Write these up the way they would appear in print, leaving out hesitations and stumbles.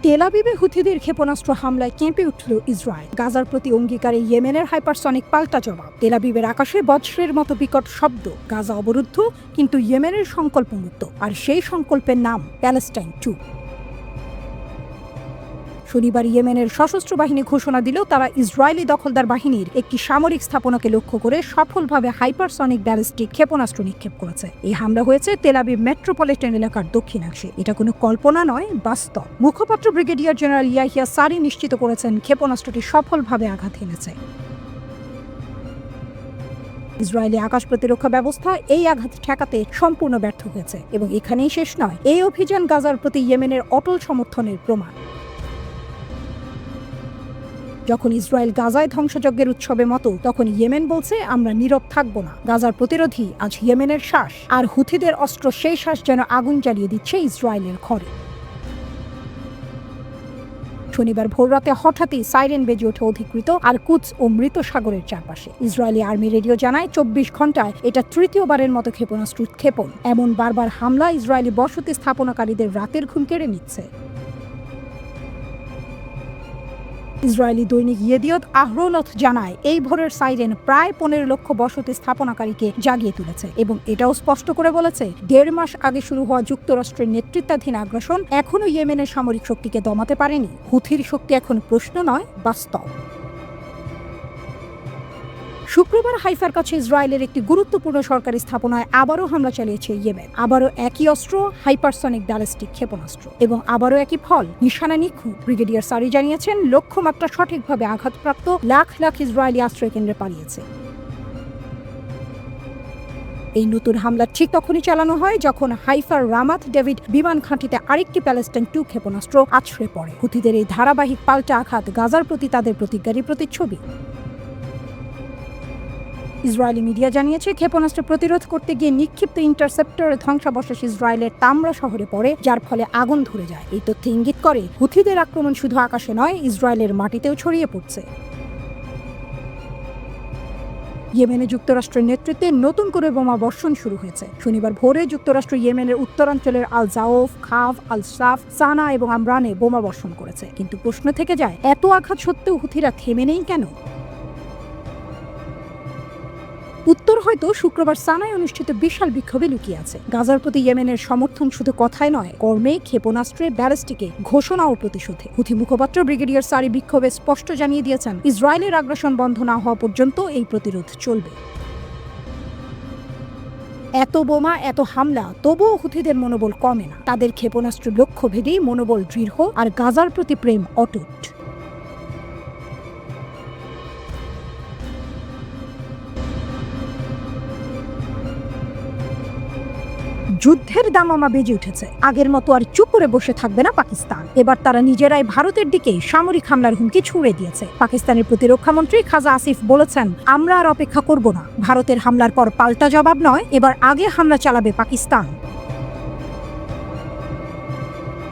তেল আবিবে হুথিদের ক্ষেপণাস্ত্র হামলায় কেঁপে উঠল ইসরায়েল। গাজার প্রতি অঙ্গীকারে ইয়েমেনের হাইপারসনিক পাল্টা জবাব। তেল আবিবের আকাশে বজ্রের মতো বিকট শব্দ। গাজা অবরুদ্ধ, কিন্তু ইয়েমেনের সংকল্প মুক্ত, আর সেই সংকল্পের নাম প্যালেস্টাইন 2। শনিবার ইয়েমেনের সশস্ত্র বাহিনী ঘোষণা দিল তারা ইসরায়েলি দখলদার বাহিনীর একটি সামরিক স্থাপনাকে লক্ষ্য করে সফলভাবে হাইপারসনিক ব্যালিস্টিক ক্ষেপণাস্ত্র নিক্ষেপ করেছে। এই হামলা হয়েছে তেল আবিব মেট্রোপলিটন এলাকার দক্ষিণাংশে। এটা কোনো কল্পনা নয়, বাস্তব। মুখপাত্র ব্রিগেডিয়ার জেনারেল ইয়াহিয়া সারি নিশ্চিত করেছেন ক্ষেপণাস্ত্রটি সফলভাবে আঘাত হেনেছে। ইসরায়েলি আকাশ প্রতিরক্ষা ব্যবস্থা এই আঘাত ঠেকাতে সম্পূর্ণ ব্যর্থ হয়েছে, এবং এখানেই শেষ নয়। এই অভিযান গাজার প্রতি ইয়েমেনের অটল সমর্থনের প্রমাণ। যখন ইসরায়েল গাজায় ধ্বংসযজ্ঞের উৎসবে মতো, তখন ইয়েমেন বলছে আমরা নীরব থাকবো না। গাজার প্রতিরোধী আজ ইয়েমেনের শ্বাস, আর হুথিদের অস্ত্র সেই শ্বাস যেন আগুন জ্বালিয়ে দিচ্ছে ইসরায়েলের ঘরে। শনিবার ভোররাতে হঠাৎই সাইরেন বেজে ওঠে অধিকৃত আর কুদস ও মৃত সাগরের চারপাশে। ইসরায়েলি আর্মি রেডিও জানায় 24 ঘন্টায় এটা তৃতীয়বারের মতো ক্ষেপণাস্ত্র উৎক্ষেপণ। এমন বারবার হামলা ইসরায়েলি বসতি স্থাপনাকারীদের রাতের ঘুম কেড়ে নিচ্ছে। ইসরায়েলি দৈনিক ইয়েদিয়ত আহরোনত জানায় এই ভোরের সাইরেন প্রায় 15 লক্ষ বসতি স্থাপনাকারীকে জাগিয়ে তুলেছে, এবং এটাও স্পষ্ট করে বলেছে 1.5 মাস আগে শুরু হওয়া যুক্তরাষ্ট্রের নেতৃত্বাধীন আগ্রাসন এখনও ইয়েমেনের সামরিক শক্তিকে দমাতে পারেনি। হুথির শক্তি এখন প্রশ্ন নয়, বাস্তব। শুক্রবার হাইফার কাছে ইসরায়েলের একটি গুরুত্বপূর্ণ সরকারি স্থাপনায় আবারও হামলা চালিয়েছে ইয়েমেন। আবারও একই অস্ত্র, হাইপারসনিক ব্যালিস্টিক ক্ষেপণাস্ত্র, এবং আবারও একই ফল, নিশানা নিখুঁত। ব্রিগেডিয়ার সারি জানিয়েছেন লক্ষ্যমাত্রা সঠিকভাবে আঘাতপ্রাপ্ত, লাখ লাখ ইসরায়েলি আশ্রয়কেন্দ্রে পালিয়েছে। এই নতুন হামলা ঠিক তখনই চালানো হয় যখন হাইফার রামাত ডেভিড বিমান ঘাঁটিতে আরেকটি প্যালেস্টাইন 2 ক্ষেপণাস্ত্র আছড়ে পড়ে। হুথিদের এই ধারাবাহিক পাল্টা আঘাত গাজার প্রতি তাদের প্রতিজ্ঞারই প্রতিচ্ছবি। ইসরায়েলি মিডিয়া জানিয়েছে ক্ষেপণাস্ত্র প্রতিরোধ করতে গিয়ে নিক্ষিপ্ত ইন্টারসেপ্টরের ধ্বংসাবশেষ ইসরায়েলের তামরা শহরে পড়ে, যার ফলে আগুন ধরে যায়। এই তথ্য ইঙ্গিত করে হুথিদের আক্রমণ শুধু আকাশে নয়, ইসরায়েলের মাটিতেও ছড়িয়ে পড়ছে। ইয়েমেনে যুক্তরাষ্ট্রের নেতৃত্বে নতুন করে বোমা বর্ষণ শুরু হয়েছে। শনিবার ভোরে যুক্তরাষ্ট্র ইয়েমেনের উত্তরাঞ্চলের আল জাওফ, খাভ, আল সাফ, সানা এবং আমরানে বোমা বর্ষণ করেছে। কিন্তু প্রশ্ন থেকে যায়, এত আঘাত সত্ত্বেও হুথিরা থেমে নেই কেন? উত্তর হয়তো শুক্রবার সানায় অনুষ্ঠিত বিশাল বিক্ষোভে লুকিয়ে আছে। গাজার প্রতি ইয়েমেনের সমর্থন শুধু কথায় নয়, কর্মে, ক্ষেপণাস্ত্রে, ব্যালিস্টিকে, ঘোষণা ও প্রতিশোধে। হুথি মুখপাত্র ব্রিগেডিয়ার সারি বিক্ষোভে স্পষ্ট জানিয়ে দিয়েছেন ইসরায়েলের আগ্রাসন বন্ধ না হওয়া পর্যন্ত এই প্রতিরোধ চলবে। এত বোমা, এত হামলা, তবুও হুথিদের মনোবল কমে না। তাদের ক্ষেপণাস্ত্র লক্ষ্য ভেদেই মনোবল দৃঢ়, আর গাজার প্রতি প্রেম অটুট। যুদ্ধের দামামা বেজে উঠেছে। আগের মতো আর চুপ করে বসে থাকবে না পাকিস্তান। এবার তারা নিজেরাই ভারতের দিকে সামরিক হামলার হুমকি ছুড়ে দিয়েছে। পাকিস্তানের প্রতিরক্ষা মন্ত্রী খাজা আসিফ বলেছেন, আমরা আর অপেক্ষা করব না। ভারতের হামলার পর পাল্টা জবাব নয়, এবার আগে হামলা চালাবে পাকিস্তান।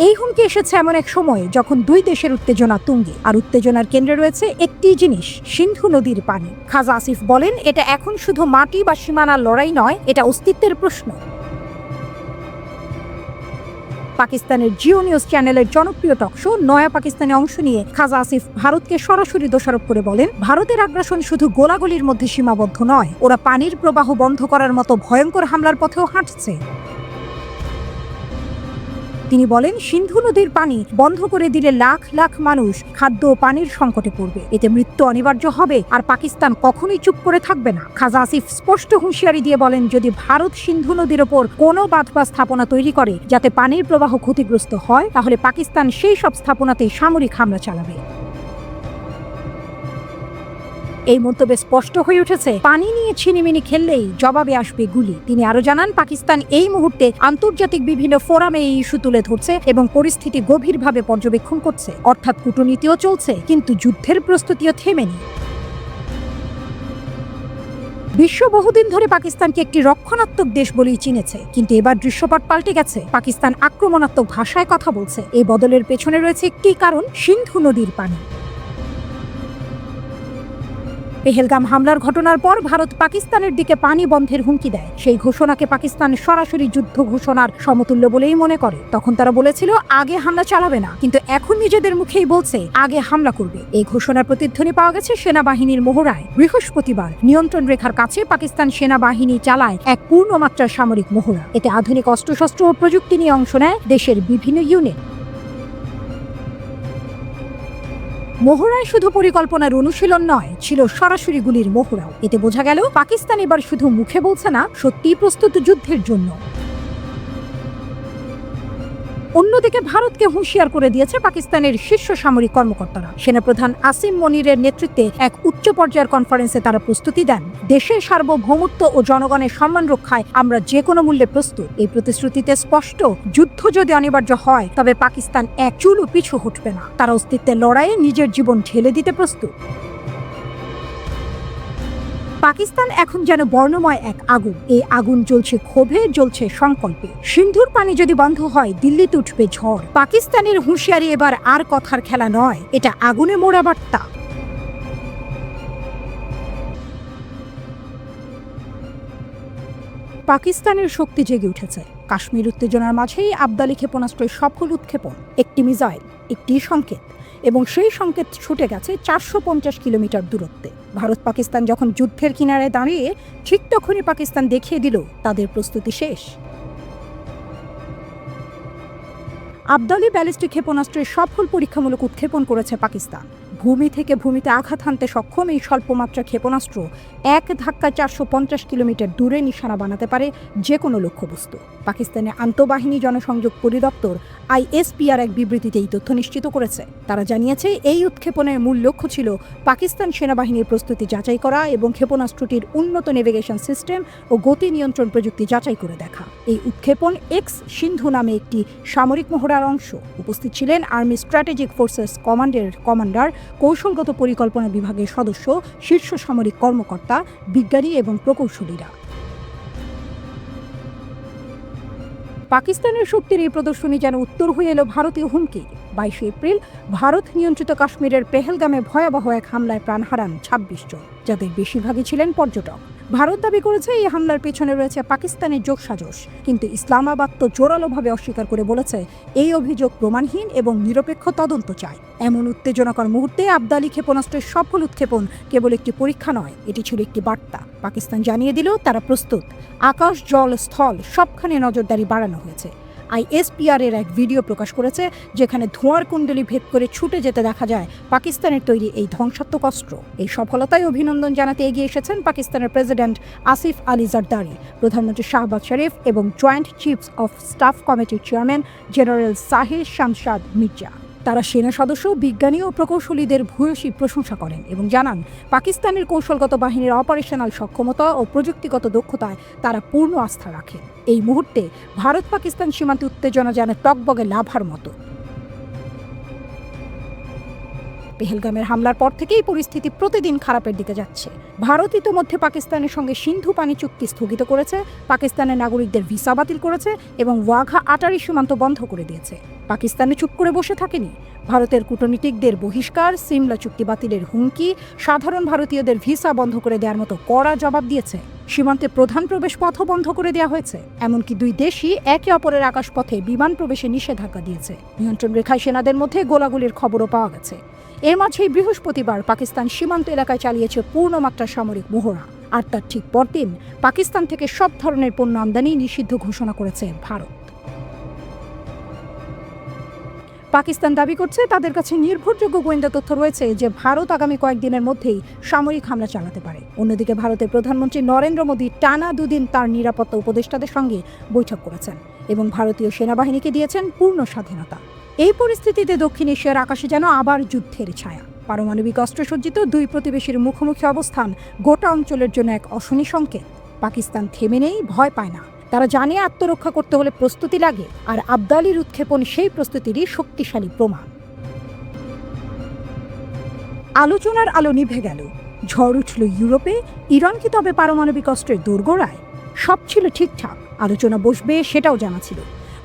এই হুমকি এসেছে এমন এক সময়ে যখন দুই দেশের উত্তেজনা তুঙ্গে, আর উত্তেজনার কেন্দ্রে রয়েছে একটি জিনিস, সিন্ধু নদীর পানি। খাজা আসিফ বলেন, এটা এখন শুধু মাটি বা সীমানার লড়াই নয়, এটা অস্তিত্বের প্রশ্ন। পাকিস্তানের জিও নিউজ চ্যানেলের জনপ্রিয় টকশো নয়া পাকিস্তানে অংশ নিয়ে খাজা আসিফ ভারতকে সরাসরি দোষারোপ করে বলেন, ভারতের আগ্রাসন শুধু গোলাগুলির মধ্যে সীমাবদ্ধ নয়, ওরা পানির প্রবাহ বন্ধ করার মতো ভয়ঙ্কর হামলার পথেও হাঁটছে। তিনি বলেন, সিন্ধু নদীর পানি বন্ধ করে দিলে লাখ লাখ মানুষ খাদ্য ও পানির সংকটে পড়বে। এতে মৃত্যু অনিবার্য হবে, আর পাকিস্তান কখনোই চুপ করে থাকবে না। খাজা আসিফ স্পষ্ট হুঁশিয়ারি দিয়ে বলেন, যদি ভারত সিন্ধু নদীর ওপর কোনো বাঁধ বা স্থাপনা তৈরি করে যাতে পানির প্রবাহ ক্ষতিগ্রস্ত হয়, তাহলে পাকিস্তান সেই সব স্থাপনাতেই সামরিক হামলা চালাবে। এই মন্তব্যে স্পষ্ট হয়ে উঠেছে, পানি নিয়ে ছিনিমিনি খেললেই জবাবে আসবে গুলি। তিনি আরো জানান, পাকিস্তান এই মুহূর্তে আন্তর্জাতিক বিভিন্ন ফোরামে এই ইস্যু তুলে ধরছে এবং পরিস্থিতি গভীরভাবে পর্যবেক্ষণ করছে। অর্থাৎ কূটনীতিও চলছে, কিন্তু যুদ্ধের প্রস্তুতিও থেমেনি। বিশ্ব বহুদিন ধরে পাকিস্তানকে একটি রক্ষণাত্মক দেশ বলেই চিনেছে, কিন্তু এবার দৃশ্যপট পাল্টে গেছে। পাকিস্তান আক্রমণাত্মক ভাষায় কথা বলছে। এই বদলের পেছনে রয়েছে একটি কারণ, সিন্ধু নদীর পানি। পেহেলগাম হামলার ঘটনার পর ভারত পাকিস্তানের দিকে পানি বন্ধের হুমকি দেয়। সেই ঘোষণাকে পাকিস্তান সরাসরি যুদ্ধ ঘোষণার সমতুল্য বলেই মনে করে। তখন তারা বলেছিল আগে হামলা চালাবে না, কিন্তু এখন নিজেদের মুখেই বলছে আগে হামলা করবে। এই ঘোষণার প্রতিধ্বনি পাওয়া গেছে সেনাবাহিনীর মহড়ায়। বৃহস্পতিবার নিয়ন্ত্রণ রেখার কাছে পাকিস্তান সেনাবাহিনী চালায় এক পূর্ণমাত্রার সামরিক মহড়া। এতে আধুনিক অস্ত্রশস্ত্র ও প্রযুক্তি নিয়ে অংশ নেয় দেশের বিভিন্ন ইউনিট। মহড়ায় শুধু পরিকল্পনার অনুশীলন নয়, ছিল সরাসরি গুলির মহড়াও। এতে বোঝা গেল পাকিস্তান এবার শুধু মুখে বলছে না, সত্যিই প্রস্তুত যুদ্ধের জন্য। অন্যদিকে ভারতকে হুঁশিয়ার করে দিয়েছে পাকিস্তানের শীর্ষ সামরিক কর্মকর্তারা। সেনাপ্রধান আসিম মনিরের নেতৃত্বে এক উচ্চ পর্যায়ের কনফারেন্সে তারা প্রস্তুতি দেন। দেশের সার্বভৌমত্ব ও জনগণের সম্মান রক্ষায় আমরা যে কোনো মূল্যে প্রস্তুত। এই প্রতিশ্রুতিতে স্পষ্ট, যুদ্ধ যদি অনিবার্য হয় তবে পাকিস্তান এক চুলও পিছু হটবে না। তারা অস্তিত্বের লড়াইয়ে নিজের জীবন ঢেলে দিতে প্রস্তুত। পাকিস্তান এখন যেন বর্ণময় এক আগুন। এই আগুন জ্বলছে ক্ষোভে, জ্বলছে সংকল্পে। সিন্ধুর পানি যদি বন্ধ হয় দিল্লিতে উঠবে ঝড়। পাকিস্তানের হুঁশিয়ারি এবার আর কথার খেলা নয়, এটা আগুনে মোড়া বার্তা। পাকিস্তানের শক্তি জেগে উঠেছে। কাশ্মীর উত্তেজনার মাঝেই আবদালি ক্ষেপণাস্ত্রের সফল উৎক্ষেপণ, একটি মিসাইল, একটি সংকেত, এবং সেই সংকেত ছুটে গেছে 450 কিলোমিটার দূরত্বে। ভারত পাকিস্তান যখন যুদ্ধের কিনারায় দাঁড়িয়ে, ঠিক তখনই পাকিস্তান দেখিয়ে দিল তাদের প্রস্তুতি শেষ। আবদালি ব্যালিস্টিক ক্ষেপণাস্ত্রের সফল পরীক্ষামূলক উৎক্ষেপণ করেছে পাকিস্তান। ভূমি থেকে ভূমিতে আঘাত হানতে সক্ষম এই স্বল্পমাত্রা ক্ষেপণাস্ত্র এক ধাক্কায় 450 কিলোমিটার দূরে নিশানা বানাতে পারে যে কোনো লক্ষ্যবস্তু। পাকিস্তানের আন্তঃবাহিনী জনসংযোগ পরিদপ্তর ISPR এক বিবৃতিতে এই তথ্য নিশ্চিত করেছে। তারা জানিয়েছে এই উৎক্ষেপণের মূল লক্ষ্য ছিল পাকিস্তান সেনাবাহিনীর প্রস্তুতি যাচাই করা এবং ক্ষেপণাস্ত্রটির উন্নত নেভিগেশন সিস্টেম ও গতি নিয়ন্ত্রণ প্রযুক্তি যাচাই করে দেখা। এই উৎক্ষেপণ এক্স সিন্ধু নামে একটি সামরিক মহড়ার অংশ। উপস্থিত ছিলেন আর্মি স্ট্র্যাটেজিক ফোর্সেস কমান্ডার, কৌশলগত পরিকল্পনা বিভাগের সদস্য, শীর্ষ সামরিক কর্মকর্তা, বিজ্ঞানী এবং প্রকৌশলীরা। পাকিস্তানের শক্তির এই প্রদর্শনী যেন উত্তর হয়ে এলো ভারতীয় হুমকি। 22 এপ্রিল ভারত নিয়ন্ত্রিত কাশ্মীরের পেহেলগামে ভয়াবহ এক হামলায় প্রাণ হারান 26 জন, যাদের বেশিরভাগই ছিলেন পর্যটক। ভারত দাবি করেছে এই হামলার পেছনে রয়েছে পাকিস্তানের যোগসাজশ, কিন্তু ইসলামাবাদ তো জোরালোভাবে অস্বীকার করে বলেছে এই অভিযোগ প্রমাণহীন এবং নিরপেক্ষ তদন্ত চায়। এমন উত্তেজনাকর মুহূর্তে আবদালি ক্ষেপণাস্ত্রের সফল উৎক্ষেপণ কেবল একটি পরীক্ষা নয়, এটি ছিল একটি বার্তা। পাকিস্তান জানিয়ে দিল তারা প্রস্তুত। আকাশ, জল, স্থল সবখানে নজরদারি বাড়ানো হয়েছে। ISPR এর এক ভিডিও প্রকাশ করেছে যেখানে ধোঁয়ার কুণ্ডলী ভেদ করে ছুটে যেতে দেখা যায় পাকিস্তানের তৈরি এই ধ্বংসাত্মক অস্ত্র। এই সফলতায় অভিনন্দন জানাতে এগিয়ে এসেছেন পাকিস্তানের প্রেসিডেন্ট আসিফ আলী জারদারি, প্রধানমন্ত্রী শাহবাজ শরীফ এবং জয়েন্ট চিফস অফ স্টাফ কমিটির চেয়ারম্যান জেনারেল সাহির শামশাদ মির্জা। তারা সেনা সদস্য, বিজ্ঞানী ও প্রকৌশলীদের ভূয়সী প্রশংসা করেন এবং জানান পাকিস্তানের কৌশলগত বাহিনীর অপারেশনাল সক্ষমতা ও প্রযুক্তিগত দক্ষতায় তারা পূর্ণ আস্থা রাখেন। এই মুহূর্তে ভারত পাকিস্তান সীমান্তে উত্তেজনা যেন টকবগে লাভার মতো। পেহেলগামের হামলার পর থেকেই পরিস্থিতি প্রতিদিন খারাপের দিকে যাচ্ছে। ভারত ইতোমধ্যে পাকিস্তানের সঙ্গে সিন্ধু পানি চুক্তি স্থগিত করেছে, পাকিস্তানের নাগরিকদের ভিসা বাতিল করেছে এবং ওয়াঘা আটারি সীমান্ত বন্ধ করে দিয়েছে। পাকিস্তানে চুপ করে বসে থাকেনি। ভারতের কূটনীতিকদের বহিষ্কার, সিমলা চুক্তি বাতিলের হুমকি, সাধারণ ভারতীয়দের ভিসা বন্ধ করে দেওয়ার মতো কড়া জবাব দিয়েছে। সীমান্তে প্রধান প্রবেশ পথও বন্ধ করে দেওয়া হয়েছে। এমনকি দুই দেশই একে অপরের আকাশপথে বিমান প্রবেশে নিষেধাজ্ঞা দিয়েছে। নিয়ন্ত্রণ রেখায় সেনাদের মধ্যে গোলাগুলির খবরও পাওয়া গেছে। এর মাঝেই বৃহস্পতিবার পাকিস্তান সীমান্ত এলাকায় চালিয়েছে পূর্ণমাত্রার সামরিক মহড়া। আর তার ঠিক পরদিন পাকিস্তান থেকে সব ধরনের পণ্য আমদানি নিষিদ্ধ ঘোষণা করেছে ভারত। পাকিস্তান দাবি করছে তাদের কাছে নির্ভরযোগ্য গোয়েন্দা তথ্য রয়েছে যে ভারত আগামী কয়েকদিনের মধ্যেই সামরিক হামলা চালাতে পারে। অন্যদিকে ভারতের প্রধানমন্ত্রী নরেন্দ্র মোদী টানা দুদিন তার নিরাপত্তা উপদেষ্টাদের সঙ্গে বৈঠক করেছেন এবং ভারতীয় সেনাবাহিনীকে দিয়েছেন পূর্ণ স্বাধীনতা। এই পরিস্থিতিতে দক্ষিণ এশিয়ার আকাশে যেন আবার যুদ্ধের ছায়া। পারমাণবিক অস্ত্রসজ্জিত দুই প্রতিবেশীর মুখোমুখি অবস্থান গোটা অঞ্চলের জন্য এক অশনি সংকেত। পাকিস্তান থেমে নেই, ভয় পায় না। তারা জানে আত্মরক্ষা করতে হলে প্রস্তুতি লাগে, আর আবদালির উৎক্ষেপণ সেই প্রস্তুতিরই শক্তিশালী প্রমাণ। আলোচনার আলো নিভে গেল, ঝড় উঠল ইউরোপে। ইরান কি তবে পারমাণবিক অস্ত্রের দোরগোড়ায়? সব ছিল ঠিকঠাক, আলোচনা বসবে সেটাও জানা ছিল।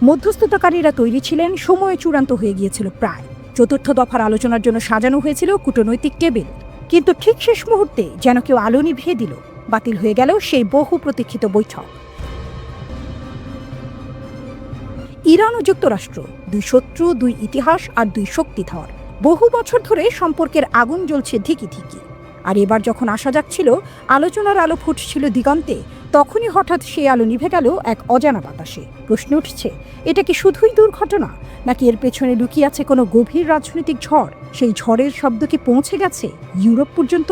মধ্যস্থতাকারীরা তৈরি ছিলেন, সময় চূড়ান্ত হয়ে গিয়েছিল প্রায়। চতুর্থ দফার আলোচনার জন্য সাজানো হয়েছিল কূটনৈতিক টেবিল। কিন্তু ঠিক শেষ মুহূর্তে যেন কেউ আলো নিভিয়ে দিল। বাতিল হয়ে গেল সেই বহু প্রতীক্ষিত বৈঠক। ইরান ও যুক্তরাষ্ট্র, দুই শত্রু, দুই ইতিহাস আর দুই শক্তিধর। বহু বছর ধরে সম্পর্কের আগুন জ্বলছে ধিকি ধিকি। আর এবার যখন আশা যাচ্ছিল, আলোচনার আলো ফুটছিল দিগন্তে, তখনই হঠাৎ সেই আলো নিভে গেল এক অজানা বাতাসে। প্রশ্ন উঠছে, এটা কি শুধুই দুর্ঘটনা, নাকি এর পেছনে লুকিয়ে আছে কোনো গভীর রাজনৈতিক ঝড়? সেই ঝড়ের শব্দ কি পৌঁছে গেছে ইউরোপ পর্যন্ত?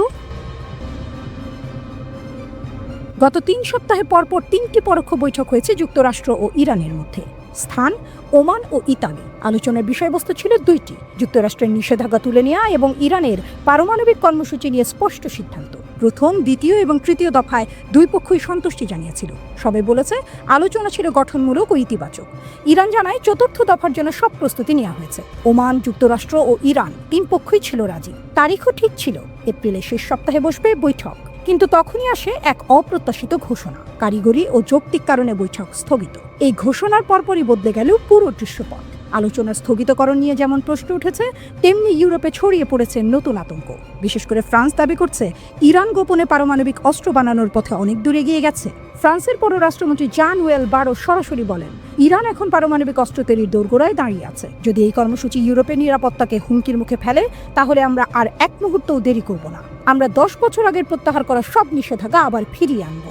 গত 3 সপ্তাহে পরপর 3টি পরোক্ষ বৈঠক হয়েছে যুক্তরাষ্ট্র ও ইরানের মধ্যে। স্থান ওমান ও ইতালি। আলোচনার বিষয়বস্তু ছিল 2টি: যুক্তরাষ্ট্রের নিষেধাজ্ঞা তুলে নেওয়া এবং ইরানের পারমাণবিক কর্মসূচি নিয়ে স্পষ্ট সিদ্ধান্ত। প্রথম, দ্বিতীয় এবং তৃতীয় দফায় দুই পক্ষই সন্তুষ্টি জানিয়েছিল। সবাই বলেছে আলোচনা ছিল গঠনমূলক ও ইতিবাচক। ইরান জানায় চতুর্থ দফার জন্য সব প্রস্তুতি নেওয়া হয়েছে। ওমান, যুক্তরাষ্ট্র ও ইরান 3 পক্ষই ছিল রাজি। তারিখও ঠিক ছিল, এপ্রিলের শেষ সপ্তাহে বসবে বৈঠক। কিন্তু তখনই আসে এক অপ্রত্যাশিত ঘোষণা। কারিগরি ও যৌক্তিক কারণে বৈঠক স্থগিত। এই ঘোষণার পরপরই বদলে গেল পুরো দৃশ্যপট। আলোচনার স্থগিতকরণ নিয়ে যেমন প্রশ্ন উঠেছে, তেমনি ইউরোপে ছড়িয়ে পড়েছে নতুন আতঙ্ক। বিশেষ করে ফ্রান্স দাবি করছে ইরান গোপনে পারমাণবিক অস্ত্র বানানোর পথে অনেক দূরে এগিয়ে গেছে। ফ্রান্সের পররাষ্ট্রমন্ত্রী জান-নোয়েল বাররো সরাসরি বলেন, ইরান এখন পারমাণবিক অস্ত্র তৈরির দোরগোড়ায় দাঁড়িয়ে আছে। যদি এই কর্মসূচি ইউরোপের নিরাপত্তাকে হুমকির মুখে ফেলে, তাহলে আমরা আর এক মুহূর্তও দেরি করব না। আমরা 10 বছর আগের প্রত্যাহার করা সব নিষেধাজ্ঞা আবার ফিরিয়ে আনব।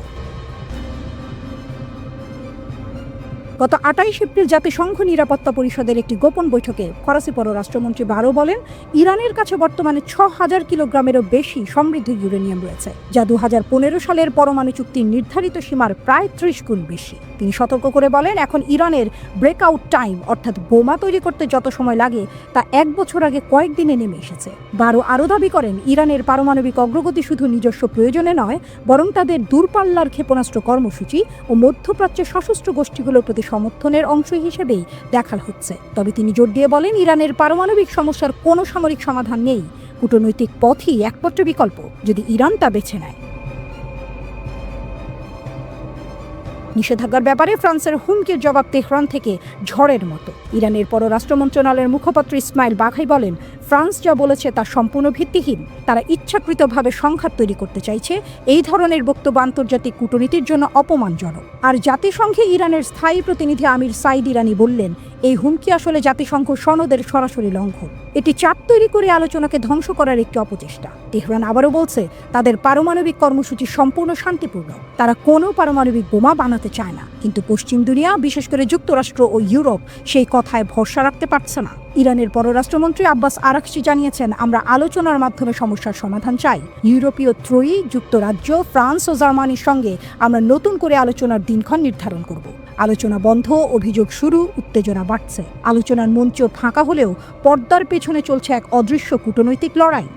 গত 28 এপ্রিল জাতিসংঘ নিরাপত্তা পরিষদের একটি গোপন বৈঠকে ফরাসি পররাষ্ট্রমন্ত্রী বারো বলেন, ইরানের কাছে বর্তমানে 6000 কিলোগ্রামেরও বেশি সমৃদ্ধ ইউরেনিয়াম রয়েছে, যা 2015 সালের পরমাণু চুক্তির নির্ধারিত সীমার প্রায় 30 গুণ বেশি। তিনি সতর্ক করে বলেন, এখন ইরানের ব্রেকআউট টাইম, অর্থাৎ বোমা তৈরি করতে যত সময় লাগে তা 1 বছর আগে কয়েকদিনে নেমে এসেছে। বারো আরও দাবি করেন, ইরানের পারমাণবিক অগ্রগতি শুধু নিজস্ব প্রয়োজনে নয়, বরং তাদের দূরপাল্লার ক্ষেপণাস্ত্র কর্মসূচি ও মধ্যপ্রাচ্যের সশস্ত্র গোষ্ঠীগুলোর প্রতি সমর্থনের অংশ হিসেবেই দেখা হচ্ছে। তবে তিনি জোর দিয়ে বলেন, ইরানের পারমাণবিক সমস্যার কোনো সামরিক সমাধান নেই। কূটনৈতিক পথই একমাত্র বিকল্প, যদি ইরান তা বেছে নেয়। নিষেধাজ্ঞার ব্যাপারে ফ্রান্সের হুমকির জবাব তেহরান থেকে ঝড়ের মতো। ইরানের পররাষ্ট্র মন্ত্রণালয়ের মুখপাত্র ইসমাইল বাঘাই বলেন, ফ্রান্স যা বলেছে তা সম্পূর্ণ ভিত্তিহীন। তারা ইচ্ছাকৃতভাবে সংঘাত তৈরি করতে চাইছে। এই ধরনের বক্তব্য আন্তর্জাতিক কূটনীতির জন্য অপমানজনক। আর জাতিসংঘে ইরানের স্থায়ী প্রতিনিধি আমির সাইদ ইরানি বললেন, এই হুমকি আসলে জাতিসংঘ সনদের সরাসরি লঙ্ঘন। এটি চাপ তৈরি করে আলোচনাকে ধ্বংস করার একটি অপচেষ্টা। তেহরান আবারও বলছে, তাদের পারমাণবিক কর্মসূচি সম্পূর্ণ শান্তিপূর্ণ। তারা কোনো পারমাণবিক বোমা বানাতে চায় না। কিন্তু পশ্চিম দুনিয়া, বিশেষ করে যুক্তরাষ্ট্র ও ইউরোপ, সেই কথায় ভরসা রাখতে পারছে না। ইরানের পররাষ্ট্রমন্ত্রী আব্বাস আরাকচি জানিয়েছেন, আমরা আলোচনার মাধ্যমে সমস্যার সমাধান চাই। ইউরোপীয় ত্রয়ী, যুক্তরাজ্য, ফ্রান্স ও জার্মানির সঙ্গে আমরা নতুন করে আলোচনার দিনক্ষণ নির্ধারণ করব। আলোচনা বন্ধ, অভিযোগ শুরু, উত্তেজনা বাড়ছে। আলোচনার মঞ্চ ফাঁকা হলেও পর্দার পেছনে চলছে এক অদৃশ্য কূটনৈতিক লড়াই।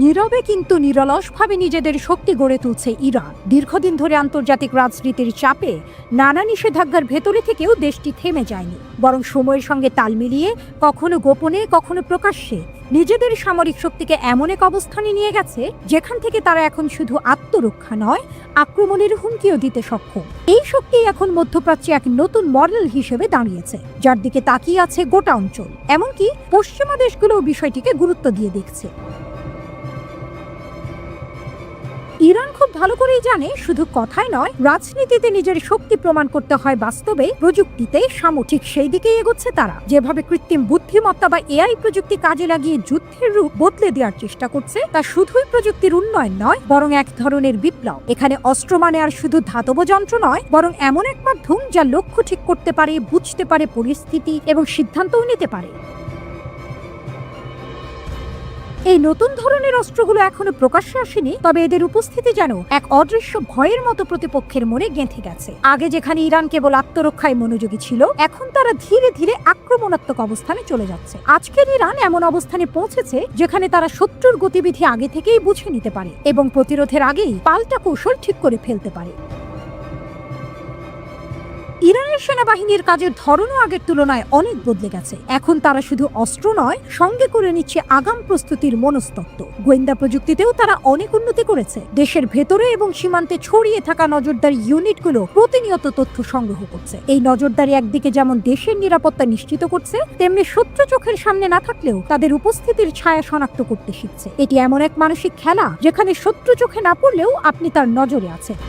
নীরবে কিন্তু নিরলসভাবে নিজেদের শক্তি গড়ে তুলছে ইরান। দীর্ঘদিন ধরে আন্তর্জাতিক রাজনীতির চাপে নানা নিষেধাজ্ঞার ভেতরে থেকেও দেশটি থেমে যায়নি, বরং সময়ের সঙ্গে তাল মিলিয়ে কখনো গোপনে, কখনো প্রকাশ্যে নিজেদের সামরিক শক্তিকে এমন এক অবস্থানে নিয়ে গেছে, যেখান থেকে তারা এখন শুধু আত্মরক্ষা নয়, আক্রমণের হুমকিও দিতে সক্ষম। এই শক্তি এখন মধ্যপ্রাচ্যে এক নতুন মডেল হিসেবে দাঁড়িয়েছে, যার দিকে তাকিয়ে আছে গোটা অঞ্চল। এমনকি পশ্চিমা দেশগুলোও বিষয়টিকে গুরুত্ব দিয়ে দেখছে। ইরান খুব ভালো করেই জানে, শুধু কথায় নয়, রাজনীতিতে নিজের শক্তি প্রমাণ করতে হয় বাস্তবে, প্রযুক্তিতে সামরিক। সেই দিকেই এগোচ্ছে তারা। যেভাবে কৃত্রিম বুদ্ধিমত্তা বা এআই প্রযুক্তি কাজে লাগিয়ে যুদ্ধের রূপ বদলে দেওয়ার চেষ্টা করছে, তা শুধুই প্রযুক্তির উন্নয়ন নয়, বরং এক ধরনের বিপ্লব। এখানে অস্ত্র মানে আর শুধু ধাতব যন্ত্র নয়, বরং এমন এক মাধ্যম যা লক্ষ্য ঠিক করতে পারে, বুঝতে পারে পরিস্থিতি এবং সিদ্ধান্তও নিতে পারে। এই নতুন ধরনের অস্ত্রগুলো এখনো প্রকাশ্যে আসেনি, তবে এদের উপস্থিতি যেন এক অদৃশ্য ভয়ের মতো প্রতিপক্ষের মনে গেঁথে গেছে। আগে যেখানে ইরান কেবল আত্মরক্ষায় মনোযোগী ছিল, এখন তারা ধীরে ধীরে আক্রমণাত্মক অবস্থানে চলে যাচ্ছে। আজকের ইরান এমন অবস্থানে পৌঁছেছে যেখানে তারা শত্রুর গতিবিধি আগে থেকেই বুঝে নিতে পারে এবং প্রতিরোধের আগেই পাল্টা কৌশল ঠিক করে ফেলতে পারে। ইরানের সেনাবাহিনীর কাজের ধরনও আগের তুলনায় অনেক বদলে গেছে। এখন তারা শুধু অস্ত্র নয়, সঙ্গে করে নিচ্ছে আগাম প্রস্তুতির মনস্তত্ত্ব। গোয়েন্দা প্রযুক্তিতেও তারা অনেক উন্নতি করেছে। দেশের ভেতরে এবং সীমান্তে ছড়িয়ে থাকা নজরদারি ইউনিটগুলো প্রতিনিয়ত তথ্য সংগ্রহ করছে। এই নজরদারি একদিকে যেমন দেশের নিরাপত্তা নিশ্চিত করছে, তেমনি শত্রু চোখের সামনে না থাকলেও তাদের উপস্থিতির ছায়া শনাক্ত করতে শিখছে। এটি এমন এক মানসিক খেলা যেখানে শত্রু চোখে না পড়লেও আপনি তার নজরে আছেন।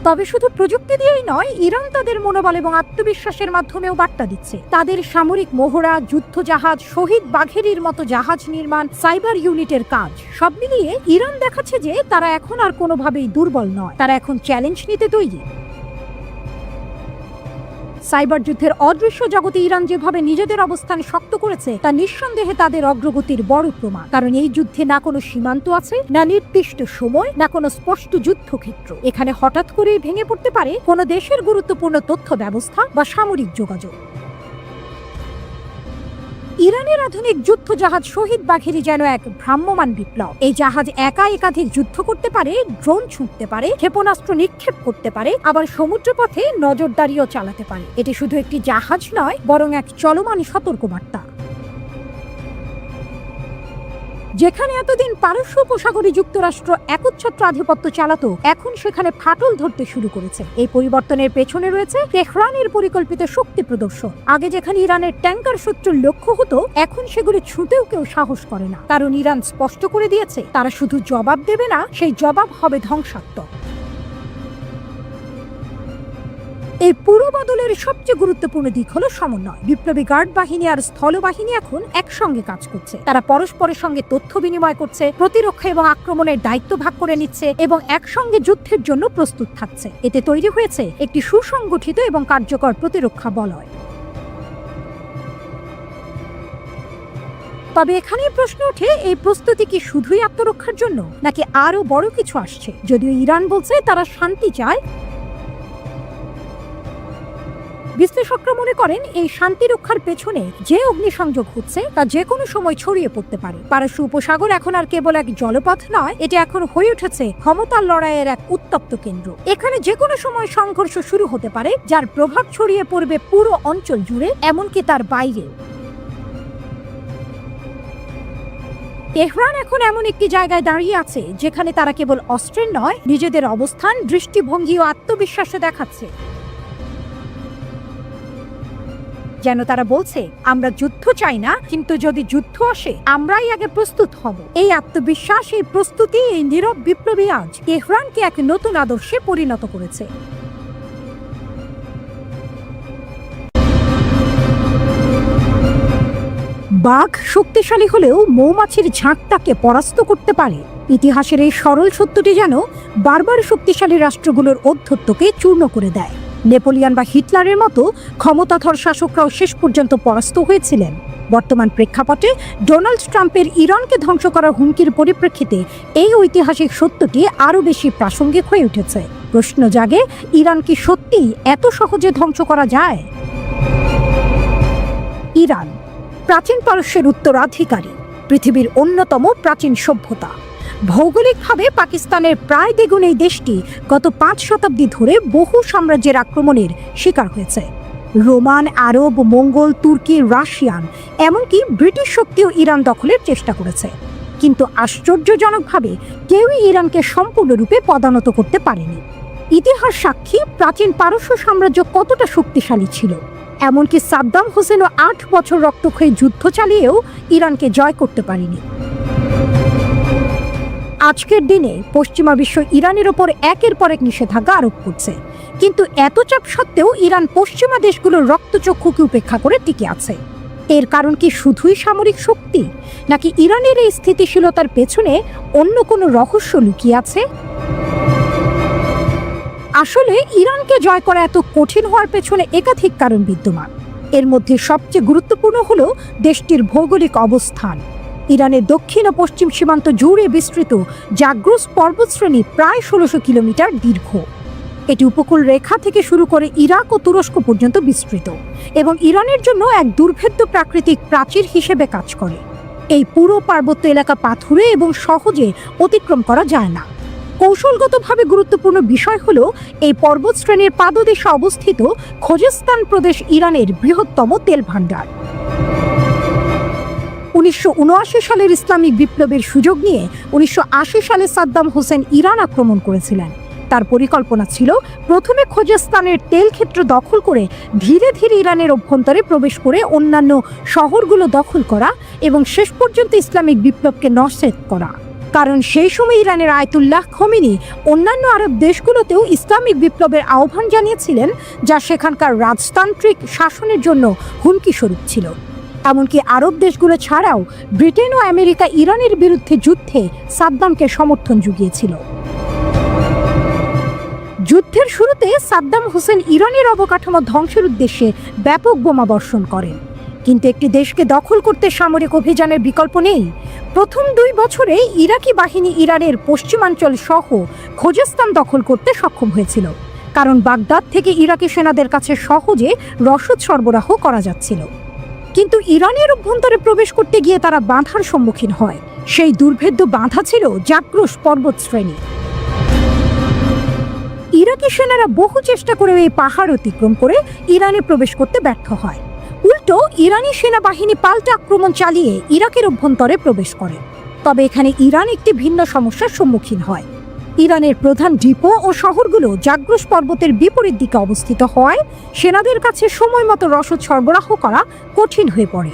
তবে শুধু প্রযুক্তি দিয়েই নয়, ইরান তাদের মনোবল এবং আত্মবিশ্বাসের মাধ্যমেও বার্তা দিচ্ছে। তাদের সামরিক মহড়া, যুদ্ধ জাহাজ, শহীদ বাঘেরির মতো জাহাজ নির্মাণ, সাইবার ইউনিটের কাজ সব মিলিয়ে ইরান দেখাচ্ছে যে তারা এখন আর কোনোভাবেই দুর্বল নয়, তারা এখন চ্যালেঞ্জ নিতে তৈরি। সাইবার যুদ্ধের অদৃশ্য জগতে ইরান যেভাবে নিজেদের অবস্থান শক্ত করেছে তা নিঃসন্দেহে তাদের অগ্রগতির বড় প্রমাণ। কারণ এই যুদ্ধে না কোনো সীমান্ত আছে, না নির্দিষ্ট সময়, না কোনো স্পষ্ট যুদ্ধক্ষেত্র। এখানে হঠাৎ করেই ভেঙে পড়তে পারে কোনো দেশের গুরুত্বপূর্ণ তথ্য ব্যবস্থা বা সামরিক যোগাযোগ। ইরানের আধুনিক যুদ্ধ জাহাজ শহীদ বাঘেরি যেন এক ভ্রাম্যমান বিপ্লব। এই জাহাজ একা একাধিক যুদ্ধ করতে পারে, ড্রোন ছুঁড়তে পারে, ক্ষেপণাস্ত্র নিক্ষেপ করতে পারে, আবার সমুদ্রপথে নজরদারিও চালাতে পারে। এটি শুধু একটি জাহাজ নয়, বরং এক চলমান সতর্কবার্তা। যেখানে এতদিন পারস্য উপসাগরে যুক্তরাষ্ট্র একচ্ছত্র আধিপত্য চালাতো, এখন সেখানে ফাটল ধরতে শুরু করেছে। এই পরিবর্তনের পেছনে রয়েছে তেহরানের পরিকল্পিত শক্তি প্রদর্শন। আগে যেখানে ইরানের ট্যাঙ্কার শত্রুর লক্ষ্য হতো, এখন সেগুলি ছুঁতেও কেউ সাহস করে না। কারণ ইরান স্পষ্ট করে দিয়েছে, তারা শুধু জবাব দেবে না, সেই জবাব হবে ধ্বংসাত্মক। এই পুরো বদলের সবচেয়ে গুরুত্বপূর্ণ দিক হলো সমন্বয়। বিপ্লবী গার্ড বাহিনী আর স্থলবাহিনী এখন একসঙ্গে কাজ করছে। তারা পরস্পরের সঙ্গে তথ্য বিনিময় করছে, প্রতিরক্ষা এবং আক্রমণের দায়িত্ব ভাগ করে নিচ্ছে এবং একসঙ্গে যুদ্ধের জন্য প্রস্তুত থাকছে। এতে তৈরি হয়েছে একটি সুসংগঠিত এবং কার্যকর প্রতিরক্ষা বলয়। তবে এখানেই প্রশ্ন ওঠে, এই প্রস্তুতি কি শুধুই আত্মরক্ষার জন্য, নাকি আরো বড় কিছু আসছে? যদিও ইরান বলছে তারা শান্তি চায়, বিশ্লেষকরা মনে করেন এই শান্তি রক্ষার পেছনে যে অগ্নিসংযোগ হচ্ছে তা যে কোনো সময় ছড়িয়ে পড়তে পারে। পারস্য উপসাগর এখন আর কেবল এক জলপথ নয়, এটি এখন হয়ে উঠেছে ক্ষমতার লড়াইয়ের এক উত্তপ্ত কেন্দ্র। এখানে যে কোনো সময় সংঘর্ষ শুরু হতে পারে, যার প্রভাব ছড়িয়ে পড়বে পুরো অঞ্চল জুড়ে, এমনকি তার বাইরে। তেহরান এখন এমন একটি জায়গায় দাঁড়িয়ে আছে যেখানে তারা কেবল অস্ত্রের নয়, নিজেদের অবস্থান, দৃষ্টিভঙ্গি ও আত্মবিশ্বাসে দেখাচ্ছে। যেন তারা বলছে, আমরা যুদ্ধ চাই না, কিন্তু যদি যুদ্ধ আসে আমরাই আগে প্রস্তুত হব। এই আত্মবিশ্বাস, এই প্রস্তুতি, এই নীরব বিপ্লবী আজ তেহরানকে এক নতুন আদর্শে পরিণত করেছে। বাঘ শক্তিশালী হলেও মৌমাছির ঝাঁকটাকে পরাস্ত করতে পারে। ইতিহাসের এই সরল সত্যটি যেন বারবার শক্তিশালী রাষ্ট্রগুলোর ঔদ্ধত্যকে চূর্ণ করে দেয়। নেপোলিয়ন বা হিটলারের মতো ক্ষমতাধর শাসকরাও শেষ পর্যন্ত পরাস্ত হয়েছিলেন। বর্তমান প্রেক্ষাপটে ডোনাল্ড ট্রাম্পের ইরানকে ধ্বংস করার হুমকির পরিপ্রেক্ষিতে এই ঐতিহাসিক সত্যটি আরও বেশি প্রাসঙ্গিক হয়ে উঠেছে। প্রশ্ন জাগে, ইরান কি সত্যিই এত সহজে ধ্বংস করা যায়? ইরান প্রাচীন পারস্যের উত্তরাধিকারী, পৃথিবীর অন্যতম প্রাচীন সভ্যতা। ভৌগোলিকভাবে পাকিস্তানের প্রায় দ্বিগুণ এই দেশটি গত 5 শতাব্দী ধরে বহু সাম্রাজ্যের আক্রমণের শিকার হয়েছে। রোমান, আরব, মঙ্গল, তুর্কি, রাশিয়ান, এমনকি ব্রিটিশ শক্তিও ইরান দখলের চেষ্টা করেছে। কিন্তু আশ্চর্যজনকভাবে কেউই ইরানকে সম্পূর্ণরূপে পদানত করতে পারেনি। ইতিহাস সাক্ষী প্রাচীন পারস্য সাম্রাজ্য কতটা শক্তিশালী ছিল। এমনকি সাদ্দাম হোসেনও 8 বছর রক্তক্ষয়ী যুদ্ধ চালিয়েও ইরানকে জয় করতে পারেনি। আজকের দিনে পশ্চিমা বিশ্ব ইরানের ওপর একের পর এক নিষেধাজ্ঞা আরোপ করছে, কিন্তু এত চাপ সত্ত্বেও ইরান পশ্চিমা দেশগুলোর রক্তচক্ষুকে উপেক্ষা করে টিকে আছে। এর কারণ কি শুধুই সামরিক শক্তি, নাকি ইরানের এই স্থিতিশীলতার পেছনে অন্য কোনো রহস্য লুকিয়ে আছে? আসলে ইরানকে জয় করা এত কঠিন হওয়ার পেছনে একাধিক কারণ বিদ্যমান। এর মধ্যে সবচেয়ে গুরুত্বপূর্ণ হলো দেশটির ভৌগোলিক অবস্থান। ইরানের দক্ষিণ ও পশ্চিম সীমান্ত জুড়ে বিস্তৃত জাগ্রস পর্বতশ্রেণী প্রায় 1600 কিলোমিটার দীর্ঘ। এটি উপকূল রেখা থেকে শুরু করে ইরাক ও তুরস্ক পর্যন্ত বিস্তৃত এবং ইরানের জন্য এক দুর্ভেদ্য প্রাকৃতিক প্রাচীর হিসেবে কাজ করে। এই পুরো পার্বত্য এলাকা পাথুরে এবং সহজে অতিক্রম করা যায় না। কৌশলগতভাবে গুরুত্বপূর্ণ বিষয় হলো এই পর্বতশ্রেণীর পাদদেশে অবস্থিত খোজেস্তান প্রদেশ ইরানের বৃহত্তম তেল ভাণ্ডার। 1979 সালের ইসলামিক বিপ্লবের সুযোগ নিয়ে 1980 সালে সাদ্দাম হোসেন ইরান আক্রমণ করেছিলেন। তার পরিকল্পনা ছিল প্রথমে খোজেস্তানের তেল ক্ষেত্র দখল করে ধীরে ধীরে ইরানের অভ্যন্তরে প্রবেশ করে অন্যান্য শহরগুলো দখল করা এবং শেষ পর্যন্ত ইসলামিক বিপ্লবকে নস্যাৎ করা। কারণ সেই সময় ইরানের আয়াতুল্লাহ খোমেনি অন্যান্য আরব দেশগুলোতেও ইসলামিক বিপ্লবের আহ্বান জানিয়েছিলেন, যা সেখানকার রাজতান্ত্রিক শাসনের জন্য হুমকি স্বরূপ ছিল। এমনকি আরব দেশগুলো ছাড়াও ব্রিটেন ও আমেরিকা ইরানের বিরুদ্ধে যুদ্ধে সাদ্দামকে সমর্থন জুগিয়েছিল। যুদ্ধের শুরুতে সাদ্দাম হোসেন ইরানের অবকাঠামো ধ্বংসের উদ্দেশ্যে ব্যাপক বোমা বর্ষণ করেন, কিন্তু একটি দেশকে দখল করতে সামরিক অভিযানের বিকল্প নেই। প্রথম 2 বছরে ইরাকি বাহিনী ইরানের পশ্চিমাঞ্চল সহ খোজেস্তান দখল করতে সক্ষম হয়েছিল, কারণ বাগদাদ থেকে ইরাকি সেনাদের কাছে সহজে রসদ সরবরাহ করা যাচ্ছিল। কিন্তু ইরানের অভ্যন্তরে প্রবেশ করতে গিয়ে তারা বাধার সম্মুখীন হয়। সেই দুর্ভেদ্য বাধা ছিল জাগ্রস পর্বত শ্রেণী। ইরাকি সেনারা বহু চেষ্টা করে এই পাহাড় অতিক্রম করে ইরানে প্রবেশ করতে ব্যর্থ হয়। উল্টো ইরানি সেনাবাহিনী পাল্টা আক্রমণ চালিয়ে ইরাকের অভ্যন্তরে প্রবেশ করে। তবে এখানে ইরান একটি ভিন্ন সমস্যার সম্মুখীন হয়। ইরানের প্রধান ডিপো ও শহরগুলো জাগ্রস পর্বতের বিপরীত দিকে অবস্থিত হওয়ায় সেনাদের কাছে সময় মতো রসদ সরবরাহ করা কঠিন হয়ে পড়ে।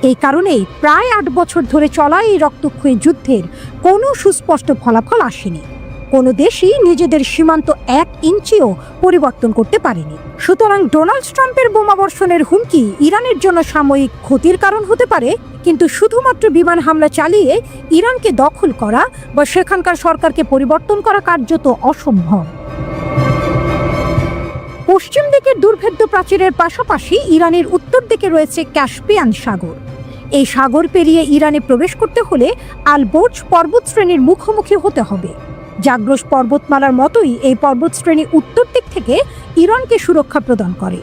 এই কারণেই প্রায় 8 বছর ধরে চলা এই রক্তক্ষয়ী যুদ্ধের কোনো সুস্পষ্ট ফলাফল আসেনি। কোনো দেশই নিজেদের সীমান্ত 1 ইঞ্চিও পরিবর্তন করতে পারেনি। সুতরাং ডোনাল্ড ট্রাম্পের বোমাবর্ষণের হুমকি ইরানের জন্য সাময়িক ক্ষতির কারণ হতে পারে, কিন্তু শুধুমাত্র বিমান হামলা চালিয়ে ইরানকে দখল করা বা সেখানকার সরকারকে পরিবর্তন করা কার্যত অসম্ভব। পশ্চিম দিকের দুর্ভেদ্য প্রাচীরের পাশাপাশি ইরানের উত্তর দিকে রয়েছে ক্যাস্পিয়ান সাগর। এই সাগর পেরিয়ে ইরানে প্রবেশ করতে হলে আল-বোর্জ পর্বতশ্রেণীর মুখোমুখি হতে হবে। জাগ্রস পর্বতমালার মতোই এই পর্বতশ্রেণী উত্তর দিক থেকে ইরানকে সুরক্ষা প্রদান করে।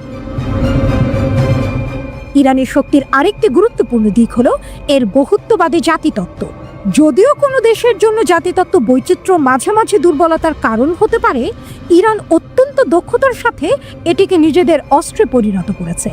ইরানের শক্তির আরেকটি গুরুত্বপূর্ণ দিক হলো এর বহুত্ববাদী জাতিতত্ত্ব। যদিও কোনো দেশের জন্য জাতিতত্ত্ব বৈচিত্র্য মাঝে মাঝে দুর্বলতার কারণ হতে পারে, ইরান অত্যন্ত দক্ষতার সাথে এটিকে নিজেদের অস্ত্রে পরিণত করেছে।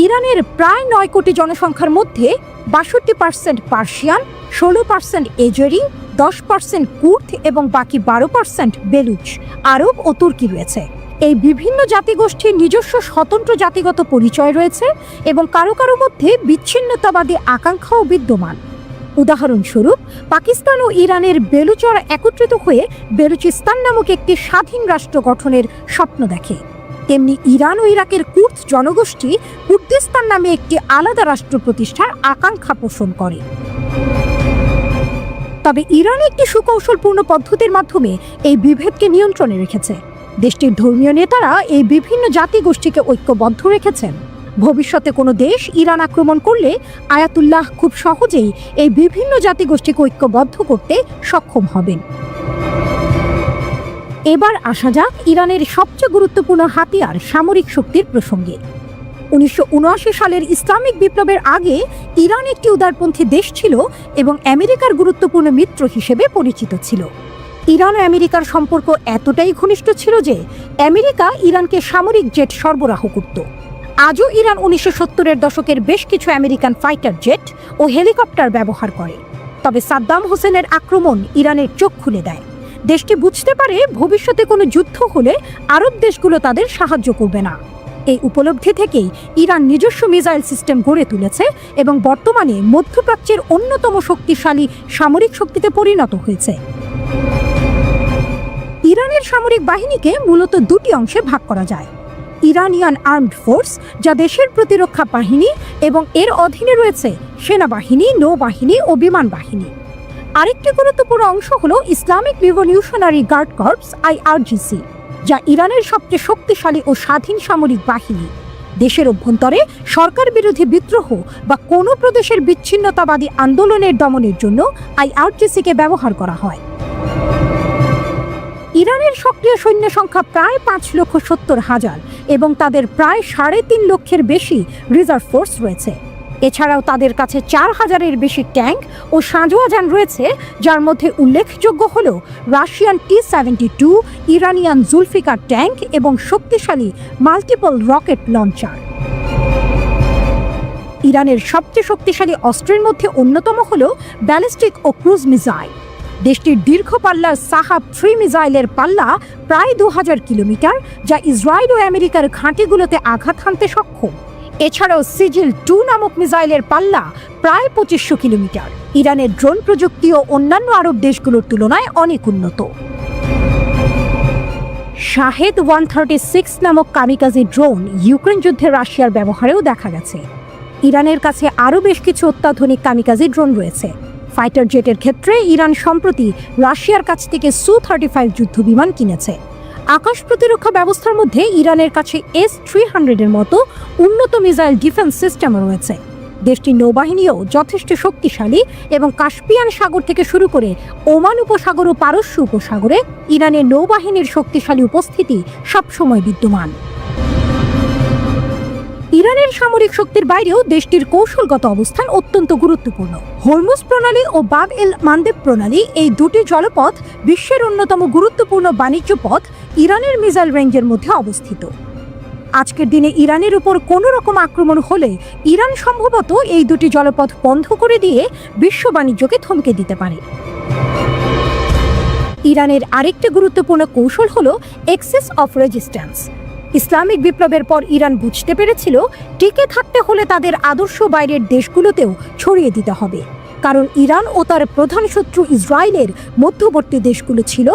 ইরানের প্রায় 9 কোটি জনসংখ্যার মধ্যে 62% পার্সিয়ান, 16% এজেরি, 10% কুর্দ এবং বাকি 12% বেলুচ, আরব ও তুর্কি রয়েছে। এই বিভিন্ন জাতিগোষ্ঠীর নিজস্ব স্বতন্ত্র জাতিগত পরিচয় রয়েছে এবং কারো কারো মধ্যে বিচ্ছিন্নতাবাদী আকাঙ্ক্ষাও বিদ্যমান। উদাহরণস্বরূপ, পাকিস্তান ও ইরানের বেলুচরা একত্রিত হয়ে বেলুচিস্তান নামক একটি স্বাধীন রাষ্ট্র গঠনের স্বপ্ন দেখে। তেমনি ইরান ও ইরাকের কুর্দ জনগোষ্ঠী কুর্দিস্তান নামে একটি আলাদা রাষ্ট্র প্রতিষ্ঠার আকাঙ্ক্ষা পোষণ করে। তবে ইরান একটি সুকৌশলপূর্ণ পদ্ধতির মাধ্যমে এই বিভেদকে নিয়ন্ত্রণে রেখেছে। দেশটির ধর্মীয় নেতারা এই বিভিন্ন জাতিগোষ্ঠীকে ঐক্যবদ্ধ রেখেছেন। ভবিষ্যতে কোনো দেশ ইরান আক্রমণ করলে আয়াতুল্লাহ খুব সহজেই এই বিভিন্ন জাতিগোষ্ঠীকে ঐক্যবদ্ধ করতে সক্ষম হবেন। এবার আসা যাক ইরানের সবচেয়ে গুরুত্বপূর্ণ হাতিয়ার সামরিক শক্তির প্রসঙ্গে। 1979 সালের ইসলামিক বিপ্লবের আগে ইরান একটি উদারপন্থী দেশ ছিল এবং আমেরিকার গুরুত্বপূর্ণ মিত্র হিসেবে পরিচিত ছিল। ইরান ও আমেরিকার সম্পর্ক এতটাই ঘনিষ্ঠ ছিল যে আমেরিকা ইরানকে সামরিক জেট সরবরাহ করত। আজও ইরান 1970-এর দশকের বেশ কিছু আমেরিকান ফাইটার জেট ও হেলিকপ্টার ব্যবহার করে। তবে সাদ্দাম হোসেনের আক্রমণ ইরানের চোখ খুলে দেয়। দেশটি বুঝতে পারে ভবিষ্যতে কোনো যুদ্ধ হলে আরব দেশগুলো তাদের সাহায্য করবে না। এই উপলব্ধি থেকেই ইরান নিজস্ব মিসাইল সিস্টেম গড়ে তুলেছে এবং বর্তমানে মধ্যপ্রাচ্যের অন্যতম শক্তিশালী সামরিক শক্তিতে পরিণত হয়েছে। ইরানের সামরিক বাহিনীকে মূলত 2টি অংশে ভাগ করা যায়: ইরানিয়ান আর্মড ফোর্স, যা দেশের প্রতিরক্ষা বাহিনী এবং এর অধীনে রয়েছে সেনাবাহিনী, নৌবাহিনী ও বিমান বাহিনী। আরেকটি গুরুত্বপূর্ণ অংশ হলো Islamic Revolutionary Guard Corps IRGC, যা ইরানের সবচেয়ে শক্তিশালী ও স্বাধীন সামরিক বাহিনী। দেশের অভ্যন্তরে সরকার বিরোধী বিদ্রোহ বা কোনো প্রদেশের বিচ্ছিন্নতাবাদী আন্দোলনের দমনের জন্য IRGC-কে ব্যবহার করা হয়। ইরানের সক্রিয় সৈন্য সংখ্যা প্রায় 5,70,000 এবং তাদের প্রায় 3.5 লক্ষের বেশি রিজার্ভ ফোর্স রয়েছে। এছাড়াও তাদের কাছে 4000-এর বেশি ট্যাঙ্ক ও সাঁজোয়া যান রয়েছে, যার মধ্যে উল্লেখযোগ্য হল Russian T-72, Iranian Zulfikar tank এবং শক্তিশালী মাল্টিপল রকেট লঞ্চার। ইরানের সবচেয়ে শক্তিশালী অস্ত্রের মধ্যে অন্যতম হল ব্যালিস্টিক ও ক্রুজ মিসাইল। দেশটির দীর্ঘ পাল্লার সাহাব-3 মিসাইলের পাল্লা প্রায় 2000 কিলোমিটার, যা ইসরায়েল ও আমেরিকার ঘাঁটিগুলোতে আঘাত হানতে সক্ষম। এছাড়াও সিজিল-2 নামক মিসাইলের পাল্লা প্রায় 2500 কিলোমিটার। ইরানের ড্রোন প্রযুক্তি ও অন্যান্য আরব দেশগুলোর তুলনায় অনেক উন্নত। শাহেদ 136 নামক কামিকাজি ড্রোন ইউক্রেন যুদ্ধে রাশিয়ার ব্যবহারেও দেখা গেছে। ইরানের কাছে আরও বেশ কিছু অত্যাধুনিক কামিকাজি ড্রোন রয়েছে। ফাইটার জেটের ক্ষেত্রে ইরান সম্প্রতি রাশিয়ার কাছ থেকে Su-35 যুদ্ধবিমান কিনেছে। আকাশ প্রতিরক্ষা ব্যবস্থার মধ্যে ইরানের কাছে S-300-এর মতো উন্নত মিসাইল ডিফেন্স সিস্টেম রয়েছে। দেশটির নৌবাহিনীও যথেষ্ট শক্তিশালী এবং কাস্পিয়ান সাগর থেকে শুরু করে ওমান উপসাগর ও পারস্য উপসাগরে ইরানের নৌবাহিনীর শক্তিশালী উপস্থিতি সবসময় বিদ্যমান। ইরানের সামরিক শক্তির বাইরেও দেশটির কৌশলগত অবস্থান অত্যন্ত গুরুত্বপূর্ণ। হরমুজ প্রণালী ও বাব এল মান্দেব প্রণালী, এই দুটি জলপথ বিশ্বের অন্যতম গুরুত্বপূর্ণ বাণিজ্য পথ ইরানের মিসাইল রেঞ্জের মধ্যে অবস্থিত। আজকের দিনে ইরানের উপর কোনো রকম আক্রমণ হলে ইরান সম্ভবত এই দুটি জলপথ বন্ধ করে দিয়ে বিশ্ব বাণিজ্যকে থমকে দিতে পারে। ইরানের আরেকটি গুরুত্বপূর্ণ কৌশল হল এক্সেস অফ রেজিস্ট্যান্স। ইসলামিক বিপ্লবের পর ইরান বুঝতে পেরেছিল টিকে থাকতে হলে তাদের আদর্শ বাইরের দেশগুলোতেও ছড়িয়ে দিতে হবে, কারণ ইরান ও তার প্রধান শত্রু ইসরায়েলের মধ্যবর্তী দেশগুলো ছিল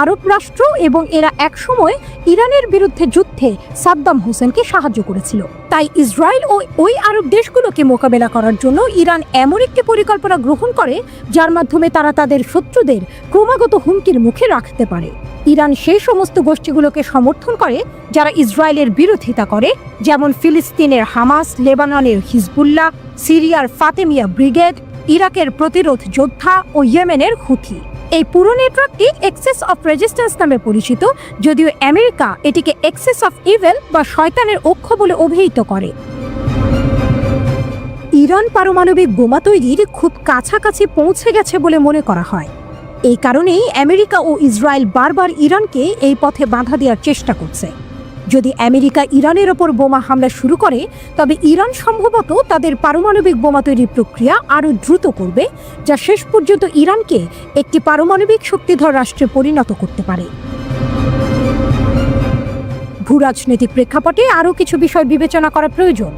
আরব রাষ্ট্র এবং এরা একসময় ইরানের বিরুদ্ধে যুদ্ধে সাদ্দাম হোসেনকে সাহায্য করেছিল। তাই ইসরায়েল ও ওই আরব দেশগুলোকে মোকাবেলা করার জন্য ইরান এমন একটি পরিকল্পনা গ্রহণ করে যার মাধ্যমে তারা তাদের শত্রুদের ক্রমাগত হুমকির মুখে রাখতে পারে। ইরান সেই সমস্ত গোষ্ঠীগুলোকে সমর্থন করে যারা ইসরায়েলের বিরোধিতা করে, যেমন ফিলিস্তিনের হামাস, লেবাননের হিজবুল্লাহ, সিরিয়ার ফাতেমিয়া ব্রিগেড, ইরাকের প্রতিরোধ যোদ্ধা ও ইয়েমেনের হুথি। এই পুরো নেটওয়ার্কটি এক্সেস অফ রেজিস্ট্যান্স নামে পরিচিত, যদিও আমেরিকা এটিকে এক্সেস অফ ইভেল বা শয়তানের অক্ষ বলে অভিহিত করে। ইরান পারমাণবিক বোমা তৈরির খুব কাছাকাছি পৌঁছে গেছে বলে মনে করা হয়। এই কারণেই আমেরিকা ও ইসরায়েল বারবার ইরানকে এই পথে বাধা দেওয়ার চেষ্টা করছে। যদি আমেরিকা ইরানের ওপর বোমা হামলা শুরু করে, তবে ইরান সম্ভবত তাদের পারমাণবিক বোমা তৈরির প্রক্রিয়া আরও দ্রুত করবে, যা শেষ পর্যন্ত ইরানকে একটি পারমাণবিক শক্তিধর রাষ্ট্রে পরিণত করতে পারে। ভূরাজনৈতিক প্রেক্ষাপটে আরও কিছু বিষয় বিবেচনা করা প্রয়োজন।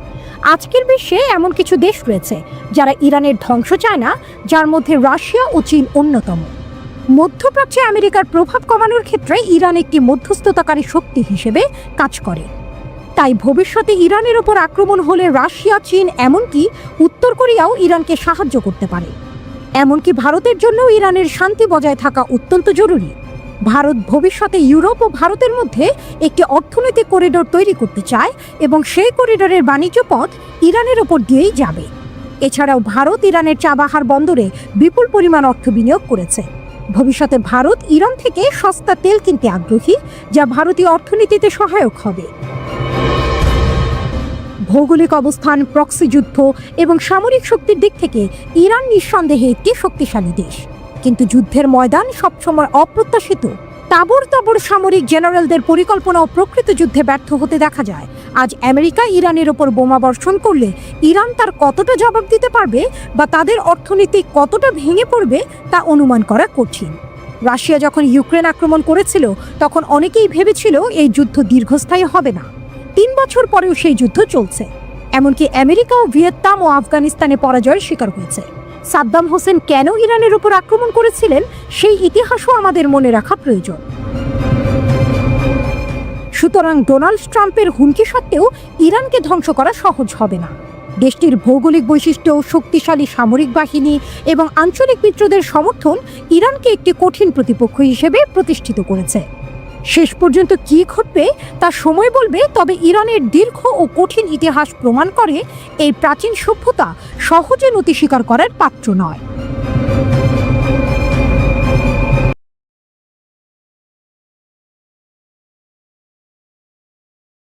আজকের বিশ্বে এমন কিছু দেশ রয়েছে যারা ইরানের ধ্বংস চায় না, যার মধ্যে রাশিয়া ও চীন অন্যতম। মধ্যপ্রাচ্যে আমেরিকার প্রভাব কমানোর ক্ষেত্রে ইরান একটি মধ্যস্থতাকারী শক্তি হিসেবে কাজ করে। তাই ভবিষ্যতে ইরানের ওপর আক্রমণ হলে রাশিয়া, চীন, এমনকি উত্তর কোরিয়াও ইরানকে সাহায্য করতে পারে। এমনকি ভারতের জন্যও ইরানের শান্তি বজায় থাকা অত্যন্ত জরুরি। ভারত ভবিষ্যতে ইউরোপ ও ভারতের মধ্যে একটি অর্থনৈতিক করিডোর তৈরি করতে চায় এবং সেই করিডোরের বাণিজ্য পথ ইরানের ওপর দিয়েই যাবে। এছাড়াও ভারত ইরানের চাবাহার বন্দরে বিপুল পরিমাণ অর্থ বিনিয়োগ করেছে। ভবিষ্যতে ভারত ইরান থেকে সস্তা তেল কিনতে আগ্রহী, যা ভারতীয় অর্থনীতিতে সহায়ক হবে। ভৌগোলিক অবস্থান, প্রক্সি যুদ্ধ এবং সামরিক শক্তির দিক থেকে ইরান নিঃসন্দেহে একটি শক্তিশালী দেশ, কিন্তু যুদ্ধের ময়দান সবসময় অপ্রত্যাশিত। তাবড় সামরিক জেনারেলদের পরিকল্পনা ও প্রকৃত যুদ্ধে ব্যর্থ হতে দেখা যায়। আজ আমেরিকা ইরানের ওপর বোমা বর্ষণ করলে ইরান তার কতটা জবাব দিতে পারবে বা তাদের অর্থনীতি কতটা ভেঙে পড়বে তা অনুমান করা কঠিন। রাশিয়া যখন ইউক্রেন আক্রমণ করেছিল, তখন অনেকেই ভেবেছিল এই যুদ্ধ দীর্ঘস্থায়ী হবে না। 3 বছর পরেও সেই যুদ্ধ চলছে। এমনকি আমেরিকা ও ভিয়েতনাম ও আফগানিস্তানে পরাজয়ের শিকার হয়েছে। সাদ্দাম হোসেন কেন ইরানের উপর আক্রমণ করেছিলেন, সেই ইতিহাসও আমাদের মনে রাখা প্রয়োজন। সুতরাং ডোনাল্ড ট্রাম্পের হুমকি সত্ত্বেও ইরানকে ধ্বংস করা সহজ হবে না। দেশটির ভৌগোলিক বৈশিষ্ট্য, শক্তিশালী সামরিক বাহিনী এবং আঞ্চলিক মিত্রদের সমর্থন ইরানকে একটি কঠিন প্রতিপক্ষ হিসেবে প্রতিষ্ঠিত করেছে। শেষ পর্যন্ত কী ঘটবে তা সময় বলবে, তবে ইরানের দীর্ঘ ও কঠিন ইতিহাস প্রমাণ করে এই প্রাচীন সভ্যতা সহজে নতি স্বীকার করার পাত্র নয়।